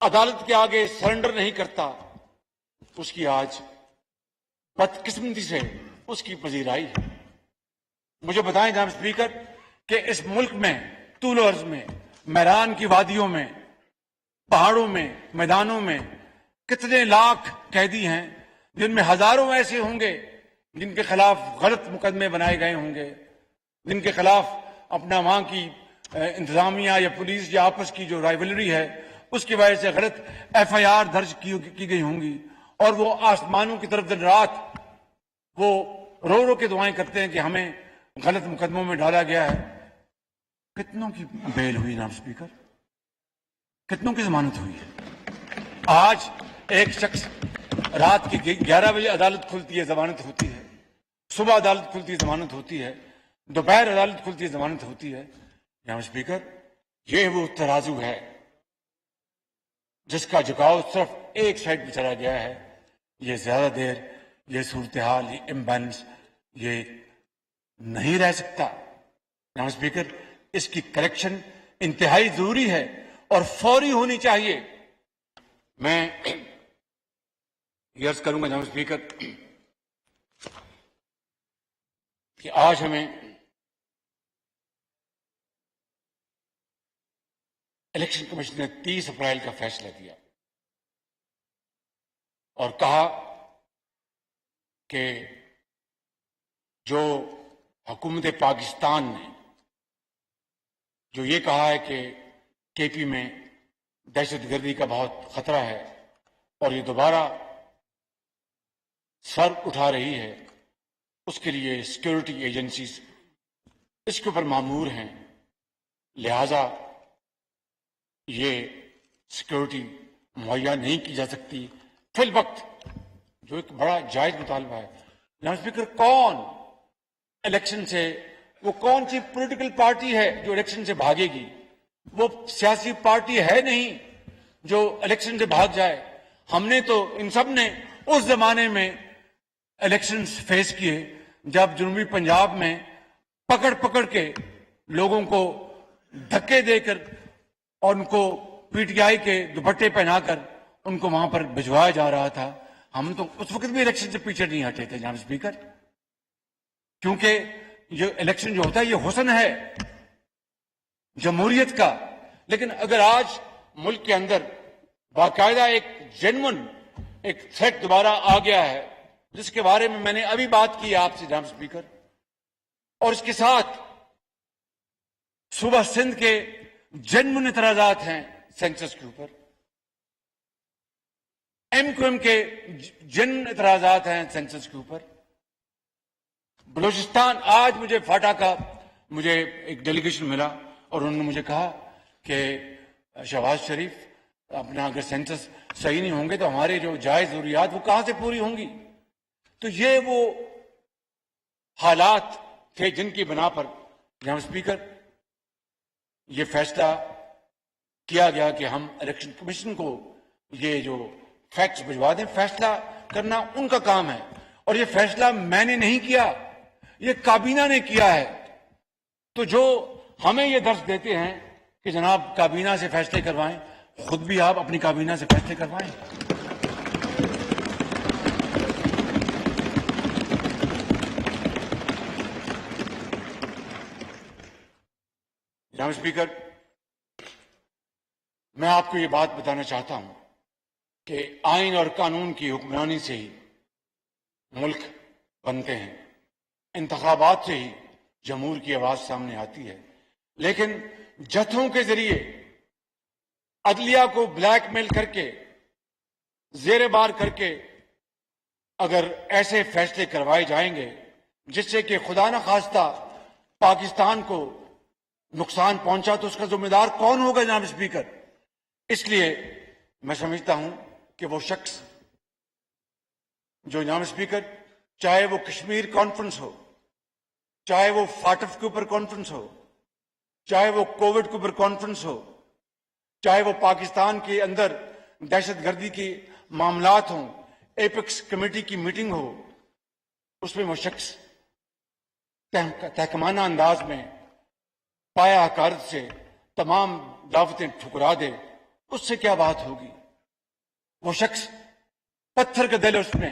عدالت کے آگے سرنڈر نہیں کرتا، اس کی آج بدقسمتی سے اس کی پذیرائی ہے. مجھے بتائیں جناب اسپیکر کہ اس ملک میں طول و عرض میں، میران کی وادیوں میں، پہاڑوں میں، میدانوں میں کتنے لاکھ قیدی ہیں جن میں ہزاروں ایسے ہوں گے جن کے خلاف غلط مقدمے بنائے گئے ہوں گے، جن کے خلاف اپنا وہاں کی انتظامیہ یا پولیس یا آپس کی جو رائیولری ہے اس کی وجہ سے غلط FIR درج کی گئی ہوں گی، اور وہ آسمانوں کی طرف دن رات وہ رو رو کے دعائیں کرتے ہیں کہ ہمیں غلط مقدموں میں ڈالا گیا ہے. کتنوں کی بیل ہوئی جناب اسپیکر؟ کتنوں کی ضمانت ہوئی ہے؟ آج ایک شخص رات کی 11 بجے عدالت کھلتی ہے، ضمانت ہوتی ہے، صبح عدالت کھلتی ہے، ضمانت ہوتی ہے، دوپہر عدالت کھلتی ہے، ضمانت ہوتی ہے. جناب اسپیکر، یہ وہ ترازو ہے جس کا جھکاؤ صرف ایک سائڈ پہ چلا گیا ہے. یہ زیادہ دیر یہ صورتحال، یہ امبیلنس یہ نہیں رہ سکتا. جناب اسپیکر، اس کی کریکشن انتہائی ضروری ہے اور فوری ہونی چاہیے. میں یہ عرض کروں گا جناب اسپیکر کہ آج ہمیں الیکشن کمیشن نے 30 اپریل کا فیصلہ دیا اور کہا کہ جو حکومت پاکستان نے جو یہ کہا ہے کہ کے پی میں دہشت گردی کا بہت خطرہ ہے اور یہ دوبارہ سر اٹھا رہی ہے، اس کے لیے سیکورٹی ایجنسیز اس کے اوپر مامور ہیں، لہذا یہ سیکورٹی مہیا نہیں کی جا سکتی فی الوقت، جو ایک بڑا جائز مطالبہ ہے۔ جناب اسپیکر، کون الیکشن سے، وہ کون سی پولیٹیکل پارٹی ہے جو الیکشن سے بھاگے گی؟ وہ سیاسی پارٹی ہے نہیں جو الیکشن سے بھاگ جائے۔ ہم نے تو ان سب نے اس زمانے میں الیکشنز فیس کیے جب جنوبی پنجاب میں پکڑ پکڑ کے لوگوں کو دھکے دے کر اور ان کو پی ٹی آئی کے دوپٹے پہنا کر ان کو وہاں پر بھجوایا جا رہا تھا۔ ہم تو اس وقت بھی الیکشن سے پیچھے نہیں ہٹے تھے جناب اسپیکر، کیونکہ یہ الیکشن جو ہوتا ہے یہ حسن ہے جمہوریت کا۔ لیکن اگر آج ملک کے اندر باقاعدہ ایک جینون ایک تھریٹ دوبارہ آ گیا ہے، جس کے بارے میں نے ابھی بات کی آپ سے جناب اسپیکر، اور اس کے ساتھ صوبہ سندھ کے جینون اعتراضات ہیں سینسس کے اوپر، ایم کیو ایم کے جینون اعتراضات ہیں سینسس کے اوپر، بلوچستان، آج مجھے فاٹا کا مجھے ایک ڈیلیگیشن ملا اور انہوں نے مجھے کہا کہ شہباز شریف اپنا اگر سینسس صحیح نہیں ہوں گے تو ہمارے جو جائز ضروریات وہ کہاں سے پوری ہوں گی؟ تو یہ وہ حالات تھے جن کی بنا پر جناب اسپیکر یہ فیصلہ کیا گیا کہ ہم الیکشن کمیشن کو یہ جو فیکٹس بھجوا دیں۔ فیصلہ کرنا ان کا کام ہے اور یہ فیصلہ میں نے نہیں کیا، یہ کابینہ نے کیا ہے۔ تو جو ہمیں یہ درس دیتے ہیں کہ جناب کابینہ سے فیصلے کروائیں، خود بھی آپ اپنی کابینہ سے فیصلے کروائیں۔ جناب اسپیکر، میں آپ کو یہ بات بتانا چاہتا ہوں کہ آئین اور قانون کی حکمرانی سے ہی ملک بنتے ہیں، انتخابات سے ہی جمہور کی آواز سامنے آتی ہے، لیکن جتھوں کے ذریعے عدلیہ کو بلیک میل کر کے زیر بار کر کے اگر ایسے فیصلے کروائے جائیں گے جس سے کہ خدا نخواستہ پاکستان کو نقصان پہنچا تو اس کا ذمہ دار کون ہوگا جناب اسپیکر؟ اس لیے میں سمجھتا ہوں کہ وہ شخص جو جناب اسپیکر چاہے وہ کشمیر کانفرنس ہو، چاہے وہ فاٹف کے اوپر کانفرنس ہو، چاہے وہ کووڈ کے اوپر کانفرنس ہو، چاہے وہ پاکستان کے اندر دہشت گردی کے معاملات ہوں، ایپکس کمیٹی کی میٹنگ ہو، اس میں وہ شخص تحکمانہ انداز میں پایا حکارت سے تمام دعوتیں ٹھکرا دے، اس سے کیا بات ہوگی؟ وہ شخص پتھر کا دل اس میں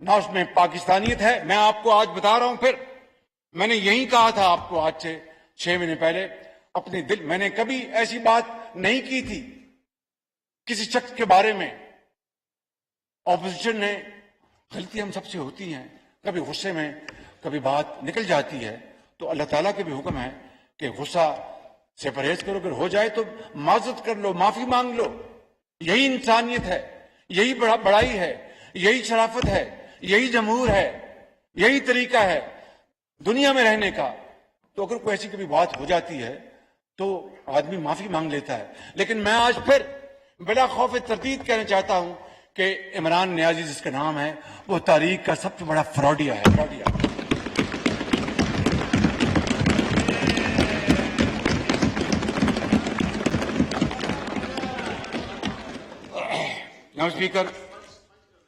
نہ، اس میں پاکستانیت ہے۔ میں آپ کو آج بتا رہا ہوں، پھر میں نے یہی کہا تھا آپ کو آج سے 6 مہینے پہلے، اپنے دل میں نے کبھی ایسی بات نہیں کی تھی کسی شخص کے بارے میں۔ اپوزیشن نے غلطی ہم سب سے ہوتی ہیں، کبھی غصے میں کبھی بات نکل جاتی ہے، تو اللہ تعالیٰ کے بھی حکم ہے کہ غصہ سے پرہیز کرو، اگر ہو جائے تو معذرت کر لو، معافی مانگ لو۔ یہی انسانیت ہے، یہی بڑائی ہے، یہی شرافت ہے، یہی جمہور ہے، یہی طریقہ ہے دنیا میں رہنے کا۔ تو اگر کوئی ایسی کبھی بات ہو جاتی ہے تو آدمی معافی مانگ لیتا ہے۔ لیکن میں آج پھر بلا خوف تردید کہنا چاہتا ہوں کہ عمران نیازی جس کا نام ہے وہ تاریخ کا سب سے بڑا فراڈیا ہے، فراڈیا۔ جناب اسپیکر،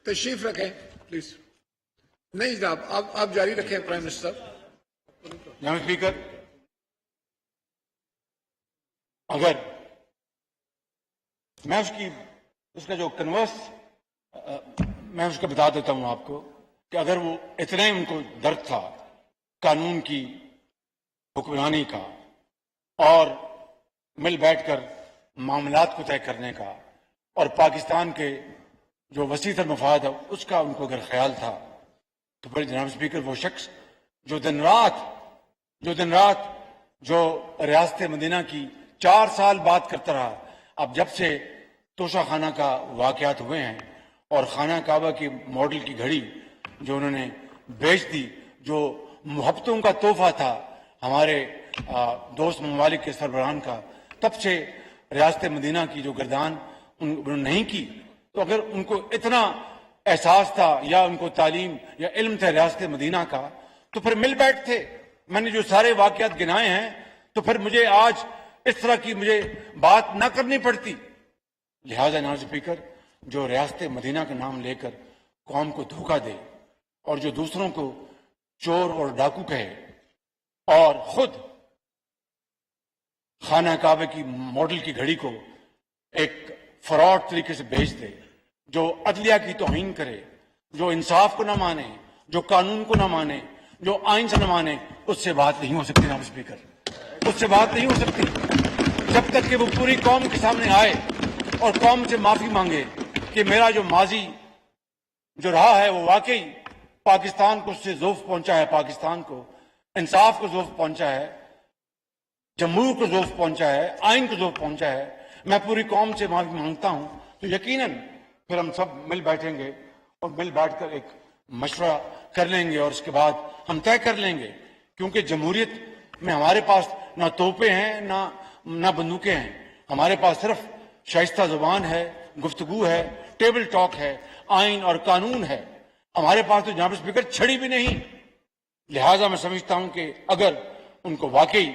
تشریف رکھیں پلیز۔ نہیں جناب، آپ جاری رکھیں پرائم منسٹر۔ جناب اسپیکر، اگر میں اس کا جو کنورس میں اس کا بتا دیتا ہوں آپ کو کہ اگر وہ اتنا ہی ان کو درد تھا قانون کی حکمرانی کا اور مل بیٹھ کر معاملات کو طے کرنے کا اور پاکستان کے جو وسیع تر مفاد ہے اس کا ان کو اگر خیال تھا تو پھر جناب اسپیکر وہ شخص جو دن رات جو ریاست مدینہ کی 4 سال بات کرتا رہا، اب جب سے توشہ خانہ کا واقعات ہوئے ہیں اور خانہ کعبہ کی ماڈل کی گھڑی جو انہوں نے بیچ دی، جو محبتوں کا تحفہ تھا ہمارے دوست ممالک کے سربراہان کا، تب سے ریاست مدینہ کی جو گردان انہوں نے نہیں کی، تو اگر ان کو اتنا احساس تھا یا ان کو تعلیم یا علم تھا ریاست مدینہ کا تو پھر مل بیٹھتے۔ میں نے جو سارے واقعات گنائے ہیں تو پھر مجھے آج اس طرح کی مجھے بات نہ کرنی پڑتی۔ لہذا جناب اسپیکر، جو ریاست مدینہ کا نام لے کر قوم کو دھوکہ دے اور جو دوسروں کو چور اور ڈاکو کہے اور خود خانہ کعبہ کی ماڈل کی گھڑی کو ایک فراڈ طریقے سے بیچ دے، جو عدلیہ کی توہین کرے، جو انصاف کو نہ مانے، جو قانون کو نہ مانے، جو آئین سے نہ مانے، اس سے بات نہیں ہو سکتی جناب اسپیکر، اس سے بات نہیں ہو سکتی جب تک کہ وہ پوری قوم کے سامنے آئے اور قوم سے معافی مانگے کہ میرا جو ماضی جو رہا ہے وہ واقعی پاکستان کو اس سے ذوف پہنچا ہے، پاکستان کو انصاف کو ذوف پہنچا ہے، جمہور کو ذوف پہنچا ہے، آئین کو ذوف پہنچا ہے، میں پوری قوم سے معافی مانگتا ہوں، تو یقیناً پھر ہم سب مل بیٹھیں گے اور مل بیٹھ کر ایک مشورہ کر لیں گے اور اس کے بعد ہم طے کر لیں گے، کیونکہ جمہوریت میں ہمارے پاس نہ توپیں ہیں نہ بندوقیں ہیں، ہمارے پاس صرف شائستہ زبان ہے، گفتگو ہے، ٹیبل ٹاک ہے، آئین اور قانون ہے، ہمارے پاس تو جناب اسپیکر چھڑی بھی نہیں۔ لہٰذا میں سمجھتا ہوں کہ اگر ان کو واقعی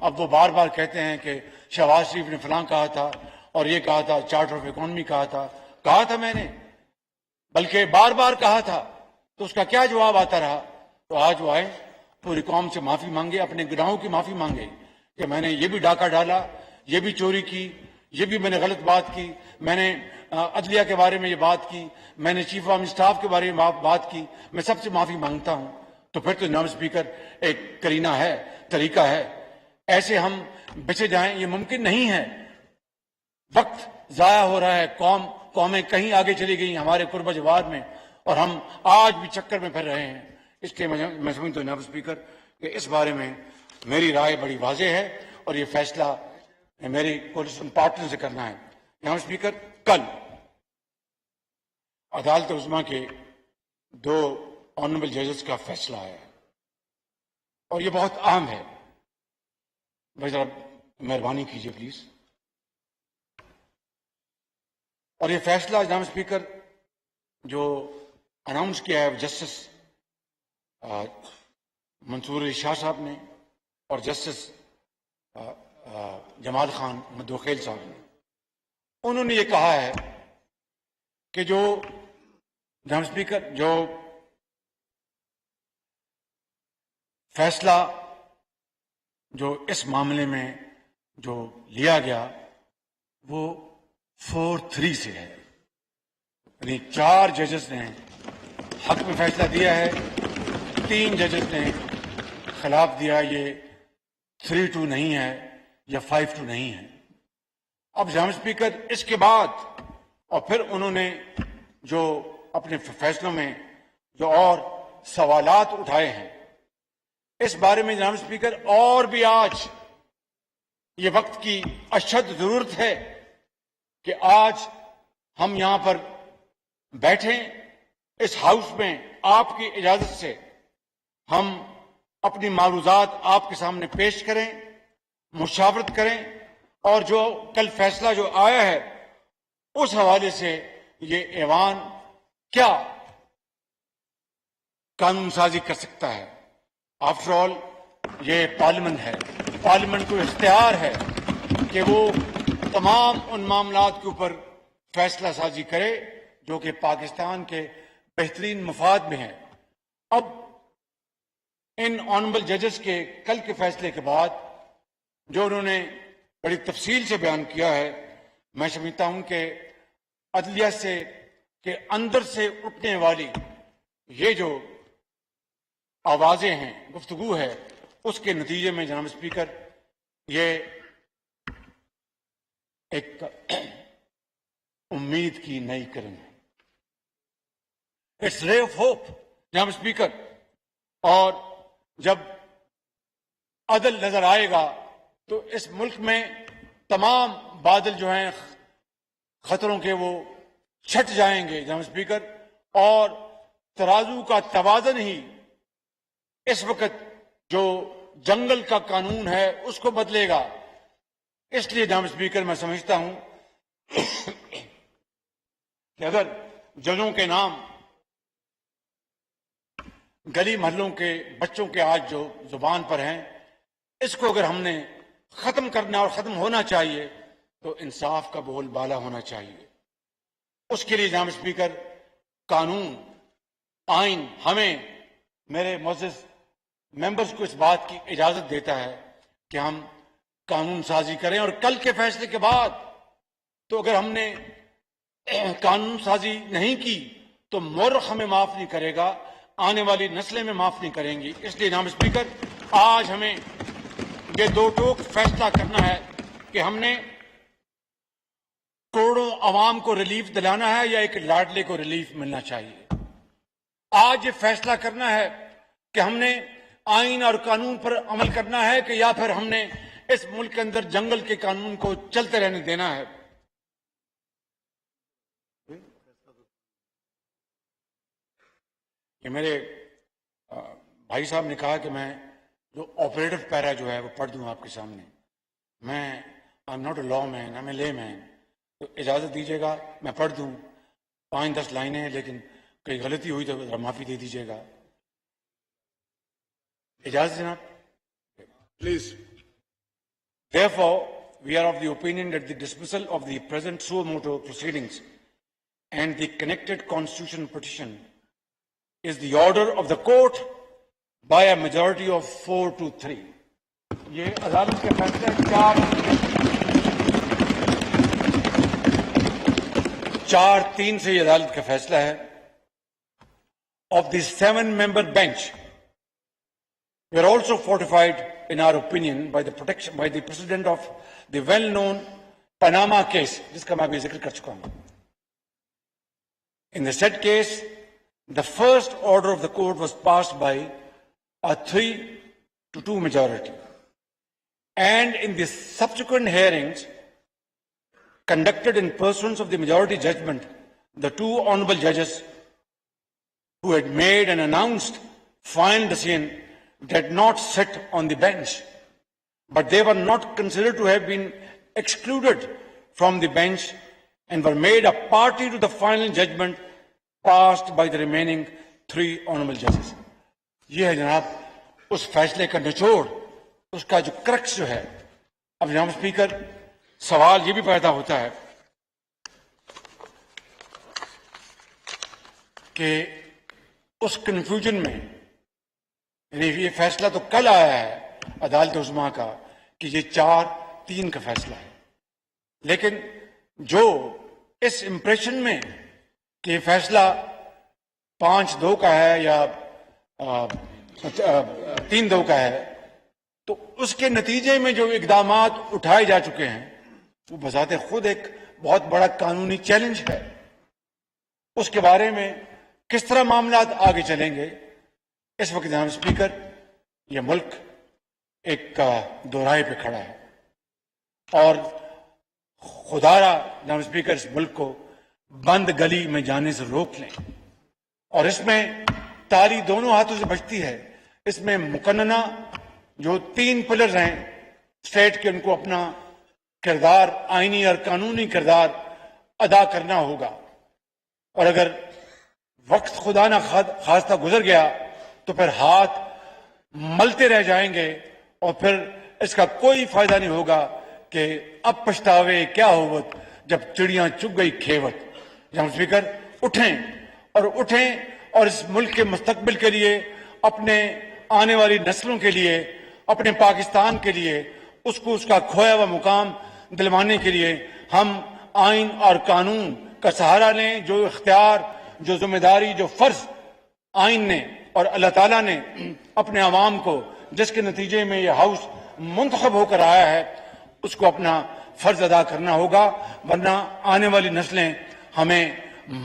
اب وہ بار بار کہتے ہیں کہ شہباز شریف نے فلاں کہا تھا اور یہ کہا تھا، چارٹر آف اکانومی کہا تھا میں نے، بلکہ بار بار کہا تھا، تو اس کا کیا جواب آتا رہا؟ تو آج وہ آئے، پوری قوم سے معافی مانگے، اپنے گناہوں کی معافی مانگے کہ میں نے یہ بھی ڈاکہ ڈالا، یہ بھی چوری کی، یہ بھی میں نے غلط بات کی، میں نے عدلیہ کے بارے میں یہ بات کی، میں نے چیف آف اسٹاف کے بارے میں بات کی، میں سب سے معافی مانگتا ہوں۔ تو پھر تو جناب اسپیکر ایک کرینہ ہے، طریقہ ہے، ایسے ہم بچے جائیں یہ ممکن نہیں ہے۔ وقت ضائع ہو رہا ہے، قومیں کہیں آگے چلی گئی ہمارے قرب جوار میں اور ہم آج بھی چکر میں پھر رہے ہیں۔ اس لیے میں سمجھتا ہوں جناب اسپیکر کہ اس بارے میں میری رائے بڑی واضح ہے اور یہ فیصلہ میری کولیشن پارٹنر سے کرنا ہے۔ جناب اسپیکر، کل عدالت عظمیٰ کے 2 آنریبل ججز کا فیصلہ ہے اور یہ بہت اہم ہے، بھائی ذرا مہربانی کیجیے پلیز۔ اور یہ فیصلہ جناب اسپیکر جو اناؤنس کیا ہے جسٹس منصور علی شاہ صاحب نے اور جسٹس جمال خان مدوخیل صاحب نے، انہوں نے یہ کہا ہے کہ جو جناب اسپیکر جو فیصلہ جو اس معاملے میں جو لیا گیا وہ 4-3 سے ہے، یعنی 4 ججز نے حق میں فیصلہ دیا ہے، 3 ججز نے خلاف دیا، یہ 3-2 نہیں ہے یا 5-2 نہیں ہے۔ اب جناب اسپیکر اس کے بعد اور پھر انہوں نے جو اپنے فیصلوں میں جو اور سوالات اٹھائے ہیں اس بارے میں جناب اسپیکر اور بھی آج یہ وقت کی اشد ضرورت ہے کہ آج ہم یہاں پر بیٹھیں اس ہاؤس میں آپ کی اجازت سے ہم اپنی معروضات آپ کے سامنے پیش کریں، مشاورت کریں اور جو کل فیصلہ جو آیا ہے اس حوالے سے یہ ایوان کیا قانون سازی کر سکتا ہے۔ آفٹر آل یہ پارلیمنٹ ہے، پارلیمنٹ کو اختیار ہے کہ وہ تمام ان معاملات کے اوپر فیصلہ سازی کرے جو کہ پاکستان کے بہترین مفاد میں ہے۔ اب ان آنریبل ججز کے کل کے فیصلے کے بعد جو انہوں نے بڑی تفصیل سے بیان کیا ہے، میں سمجھتا ہوں کہ عدلیہ سے کے اندر سے اٹھنے والی یہ جو آوازیں ہیں، گفتگو ہے، اس کے نتیجے میں جناب اسپیکر یہ ایک امید کی نئی کرن ہے. اٹس رے آف ہوپ جناب اسپیکر. اور جب عدل نظر آئے گا تو اس ملک میں تمام بادل جو ہیں خطروں کے وہ چھٹ جائیں گے جناب اسپیکر. اور ترازو کا توازن ہی اس وقت جو جنگل کا قانون ہے اس کو بدلے گا. اس لیے جناب اسپیکر میں سمجھتا ہوں کہ اگر ججوں کے نام گلی محلوں کے بچوں کے آج جو زبان پر ہیں, اس کو اگر ہم نے ختم کرنا اور ختم ہونا چاہیے تو انصاف کا بول بالا ہونا چاہیے. اس کے لیے جناب اسپیکر قانون, آئین ہمیں, میرے معزز ممبرز کو اس بات کی اجازت دیتا ہے کہ ہم قانون سازی کریں. اور کل کے فیصلے کے بعد تو اگر ہم نے قانون سازی نہیں کی تو مورخ ہمیں معاف نہیں کرے گا, آنے والی نسلیں میں معاف نہیں کریں گی. اس لیے جناب اسپیکر آج ہمیں یہ دو ٹوک فیصلہ کرنا ہے کہ ہم نے کروڑوں عوام کو ریلیف دلانا ہے یا ایک لاڈلے کو ریلیف ملنا چاہیے. آج یہ فیصلہ کرنا ہے کہ ہم نے آئین اور قانون پر عمل کرنا ہے کہ یا پھر ہم نے اس ملک کے اندر جنگل کے قانون کو چلتے رہنے دینا ہے. کہ میرے بھائی صاحب نے کہا کہ میں جو آپریٹو پیرا جو ہے وہ پڑھ دوں آپ کے سامنے. میں I am not a law man, I am a lay man. تو اجازت دیجیے گا میں پڑھ دوں 5-10 لائنیں, لیکن کہیں غلطی ہوئی تو ذرا معافی دے دیجیے گا. اجازت جناب. Please. Therefore, we are of the opinion that the dismissal of the present suo motu proceedings and the connected constitutional petition is the order of the court by a majority of 4-3. یہ عدالت کے فیصلے 4-3 سے یہ عدالت کا فیصلہ ہے. Of the 7-member bench, we are also fortified in our opinion by the precedent of the well-known Panama case, جس کا میں ابھی ذکر کر چکا ہوں. In the said case, the first order of the court was passed by a 3-2 majority. And in the subsequent hearings conducted in pursuance of the majority judgment, the two honorable judges who had made and announced final decision did not sit on the bench, but they were not considered to have been excluded from the bench and were made a party to the final judgment passed by the remaining 3 honorable judges. یہ ہے جناب اس فیصلے کا نچوڑ, اس کا جو crux جو ہے. اب جناب اسپیکر سوال یہ بھی پیدا ہوتا ہے کہ اس کنفیوژن میں, یعنی یہ فیصلہ تو کل آیا ہے عدالت عظمیٰ کا کہ یہ 4-3 کا فیصلہ ہے, لیکن جو اس امپریشن میں کہ یہ فیصلہ 5-2 کا ہے یا 3-2 کا ہے, تو اس کے نتیجے میں جو اقدامات اٹھائے جا چکے ہیں وہ بذات خود ایک بہت بڑا قانونی چیلنج ہے. اس کے بارے میں کس طرح معاملات آگے چلیں گے, اس وقت جناب اسپیکر یہ ملک ایک دوراہے پہ کھڑا ہے. اور خدارا جناب اسپیکر اس ملک کو بند گلی میں جانے سے روک لیں. اور اس میں تالی دونوں ہاتھوں سے بجتی ہے. اس میں مقننہ جو 3 پلرز ہیں اسٹیٹ کے, ان کو اپنا کردار, آئینی اور قانونی کردار ادا کرنا ہوگا. اور اگر وقت خدا نہ خواستہ گزر گیا تو پھر ہاتھ ملتے رہ جائیں گے اور پھر اس کا کوئی فائدہ نہیں ہوگا کہ اب پچھتاوے کیا ہوت جب چڑیاں چگ گئی کھیوت. جناب اسپیکر اٹھیں اور اس ملک کے مستقبل کے لیے, اپنے آنے والی نسلوں کے لیے, اپنے پاکستان کے لیے, اس کو اس کا کھویا ہوا مقام دلوانے کے لیے ہم آئین اور قانون کا سہارا لیں. جو اختیار, جو ذمہ داری, جو فرض آئین نے اور اللہ تعالیٰ نے اپنے عوام کو, جس کے نتیجے میں یہ ہاؤس منتخب ہو کر آیا ہے, اس کو اپنا فرض ادا کرنا ہوگا، ورنہ آنے والی نسلیں ہمیں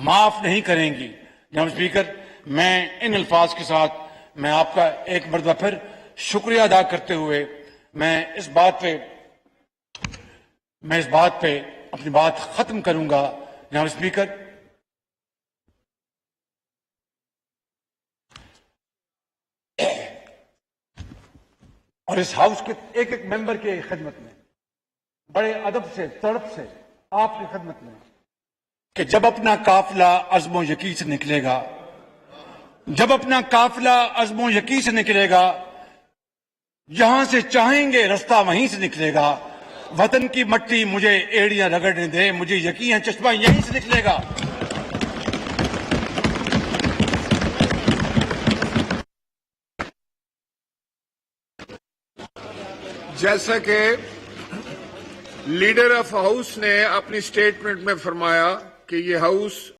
معاف نہیں کریں گی۔ جناب اسپیکر، میں ان الفاظ کے ساتھ میں آپ کا ایک مرتبہ پھر شکریہ ادا کرتے ہوئے میں اس بات پہ اپنی بات ختم کروں گا۔ جناب اسپیکر، اور اس ہاؤس کے ایک ایک ممبر کی خدمت میں بڑے ادب سے تڑپ سے آپ کی خدمت میں کہ جب اپنا قافلہ عزم و یقین سے نکلے گا، جب اپنا قافلہ عزم و یقین سے نکلے گا، یہاں سے چاہیں گے رستہ وہیں سے نکلے گا، وطن کی مٹی مجھے ایڑیاں رگڑنے دے، مجھے یقین ہے چشمہ یہیں سے نکلے گا۔ جیسا کہ لیڈر آف ہاؤس نے اپنی سٹیٹمنٹ میں فرمایا کہ یہ ہاؤس